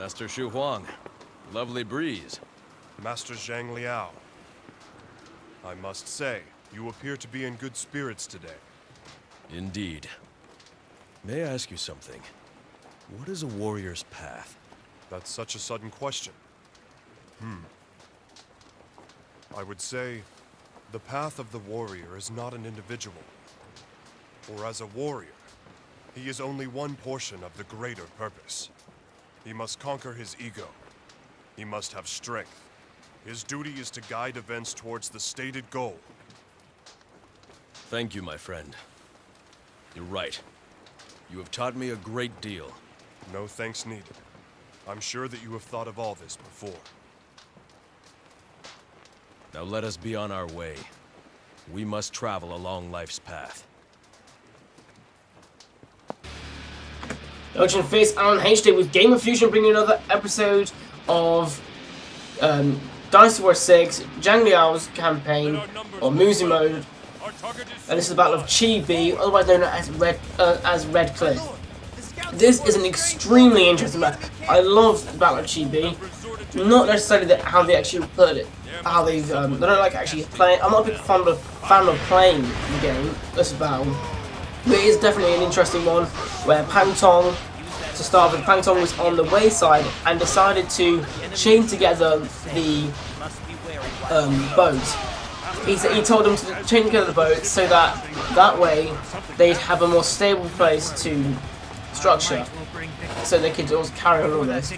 Master Shu Huang. Lovely breeze. Master Zhang Liao. I must say, you appear to be in good spirits today. Indeed. May I ask you something? What is a warrior's path? That's such a sudden question. I would say, the path of the warrior is not an individual. For as a warrior, he is only one portion of the greater purpose. He must conquer his ego. He must have strength. His duty is to guide events towards the stated goal. Thank you, my friend. You're right. You have taught me a great deal. No thanks needed. I'm sure that you have thought of all this before. Now let us be on our way. We must travel along life's path. Urgent Face Alan HD with Game of Fusion bringing another episode of Dynasty War 6, Zhang Liao's campaign, or Muzi mode. And this is the Battle of Chi B, otherwise known as Red Cliff. This is an extremely interesting map. I love the Battle of Chi B. Not necessarily how they actually put it, how they've they don't like actually playing. I'm not a big fan of playing the game. This battle, but it is definitely an interesting one where Pang Tong, to start with, Pang Tong was on the wayside and decided to chain together the boats. He told them to chain together the boats so that way they'd have a more stable place to structure, so they could also carry on all this.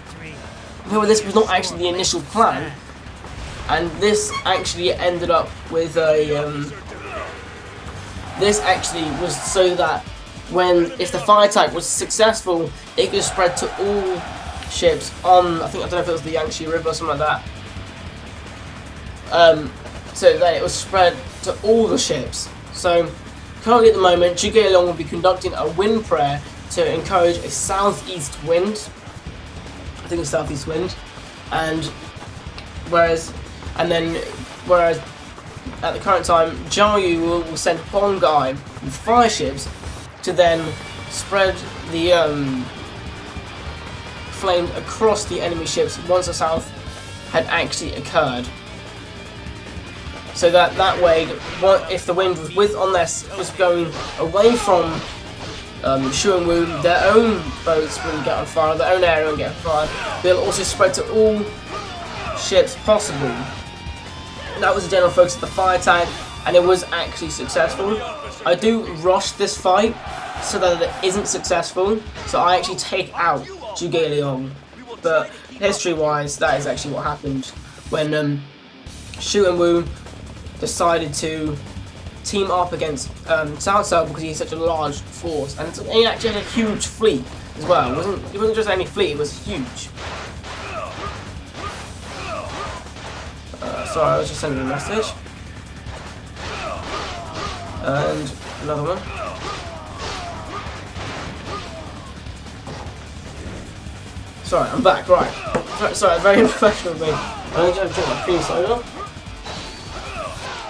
However, this was not actually the initial plan, and this actually ended up with a. This actually was so that if the fire attack was successful, it could spread to all ships on. I don't know if it was the Yangtze River or something like that. So that it was spread to all the ships. So currently at the moment, Zhuge Liang will be conducting a wind prayer to encourage a southeast wind. I think it's southeast wind, and whereas at the current time, Zhao Yu will send one guy with fire ships to then spread the flames across the enemy ships once the south had actually occurred. So that way, if the wind was going away from Shu and Wu, their own boats wouldn't get on fire, their own area wouldn't get on fire. They'll also spread to all ships possible. That was the general focus of the fire attack, and it was actually successful. I do rush this fight so that it isn't successful, so I actually take out Zhuge Liang. But history-wise, that is actually what happened when Shu and Wu decided to team up against Cao Cao because he's such a large force, and he actually had a huge fleet as well. It wasn't just any fleet; it was huge. Sorry, I was just sending a message. And another one. Sorry, I'm back. Right. Sorry, very unprofessional of me. I'm going to drink my cream soda.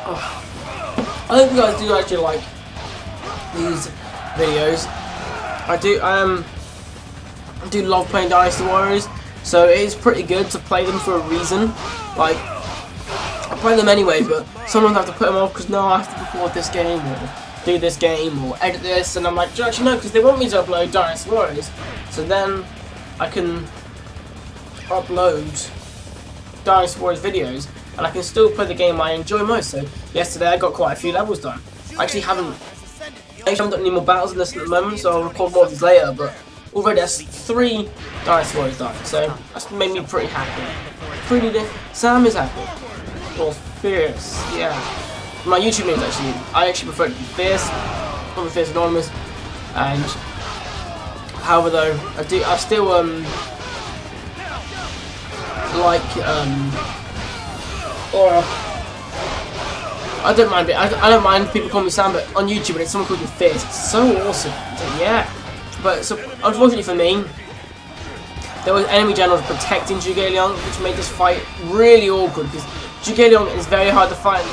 I hope you guys do actually like these videos. I do love playing Dynasty Warriors, so it is pretty good to play them for a reason. Like, I play them anyway, but sometimes I have to put them off because no, I have to record this game or do this game or edit this, and I'm like, do you actually know? Because they want me to upload Dynasty Warriors, so then I can upload Dynasty Warriors videos, and I can still play the game I enjoy most. So yesterday I got quite a few levels done. I actually haven't done any more battles in this at the moment, so I'll record more of these later. But already that's 3 Dynasty Warriors done, so that's made me pretty happy. Sam is happy. Or Fierce, yeah. My YouTube names I actually prefer it to be Fierce, not be Fierce Anonymous. And however though, I still or I don't mind people calling me Sam, but on YouTube when it's someone called me Fierce, it's so awesome. Yeah. But so unfortunately for me, there was enemy generals protecting Zhuge Liang, which made this fight really awkward because Zhuge Liang is very hard to fight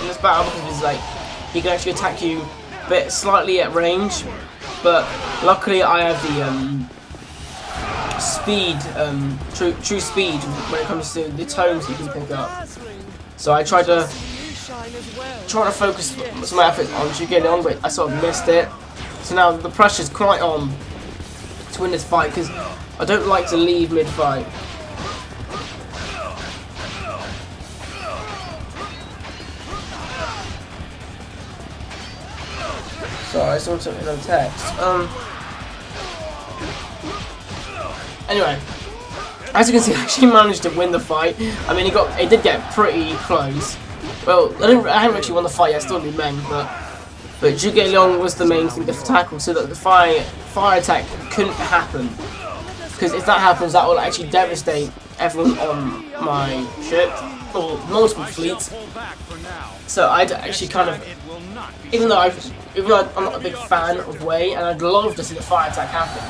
in this battle because he can actually attack you but slightly at range. But luckily I have the speed, true speed when it comes to the tones you can pick up. So I tried to focus some of my efforts on Zhang Liao, but I sort of missed it. So now the pressure's quite on to win this fight because I don't like to leave mid-fight. Sorry, someone sent me another text. Anyway, as you can see, I actually managed to win the fight. I mean, it did get pretty close. Well, I haven't actually won the fight yet. Still in main, but Zhang Liao was the main thing to tackle, so that the fire attack couldn't happen. Because if that happens, that will actually devastate everyone on my ship or multiple fleets. So I'd actually kind of, even though I'm not a big fan of Wei, and I'd love to see the fire attack happen,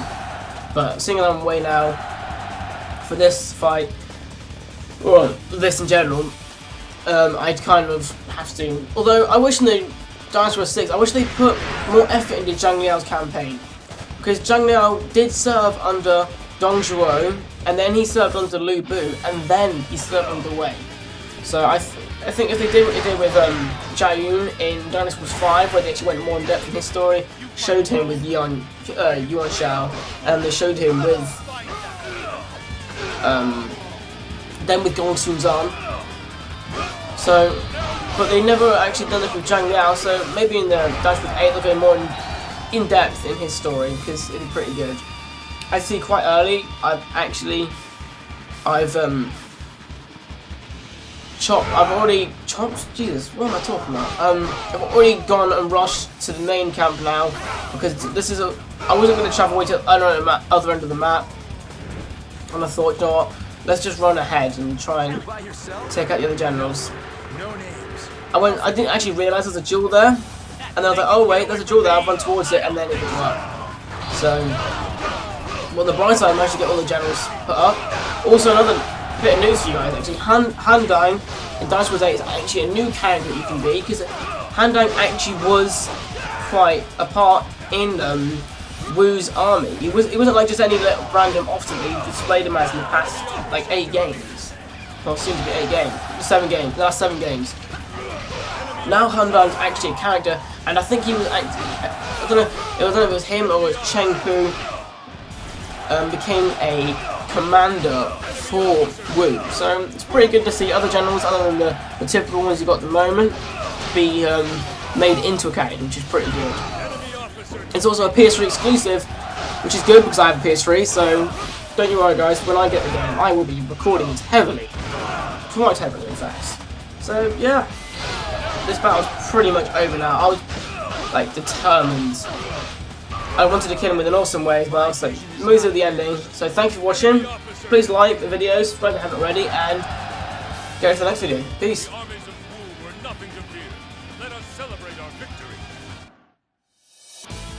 but seeing it on Wei now for this fight, or this in general, I'd kind of have to. Although I wish in the Dynasty War 6, I wish they put more effort into Zhang Liao's campaign, because Zhang Liao did serve under Dong Zhuo, and then he served under Lu Bu, and then he served under Wei. So I think if they did what they did with Jia Yun in Dynasty Wars 5, where they actually went more in depth in his story, showed him with Yuan Shao, and they showed him with then with Gong Sun Zan. So, but they never actually done this with Zhang Liao. So maybe in the Dynasty Wars 8 they'll go more in depth in his story because it'd be pretty good. I see quite early. I've already chopped. Jesus, what am I talking about? I've already gone and rushed to the main camp now because I wasn't going to travel way to the other end of the map, and I thought, you know what, let's just run ahead and try and take out the other generals. I didn't actually realise there's a duel there, and then I was like, oh wait, there's a duel there. I'll run towards it, and then it didn't work. So, well, the bright side, I managed to get all the generals put up. Also, another bit of news for you guys, actually, Han Dang in Dynasty Wars 8 is actually a new character that you can be, because Han Dang actually was quite a part in Wu's army. He wasn't like just any little random officer. He displayed him as in the past like 8 games. Well, soon to be 8 games, 7 games, the last 7 games. Now Han Dang's actually a character, and I think he was actually, I don't know if it was him or it was Cheng who became a commander for Wu. So it's pretty good to see other generals other than the typical ones you got at the moment be made into a character, which is pretty good. It's also a PS3 exclusive, which is good because I have a PS3, so don't you worry guys, when I get the game I will be recording it heavily. Quite heavily in fact. So yeah, this battle's pretty much over now. I was like determined. I wanted to kill him with an awesome way as well, so moves at the ending. So thank you for watching. Please like the video, subscribe if you haven't already, and go to the next video. Peace.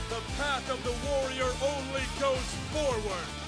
The path of the warrior only goes forward.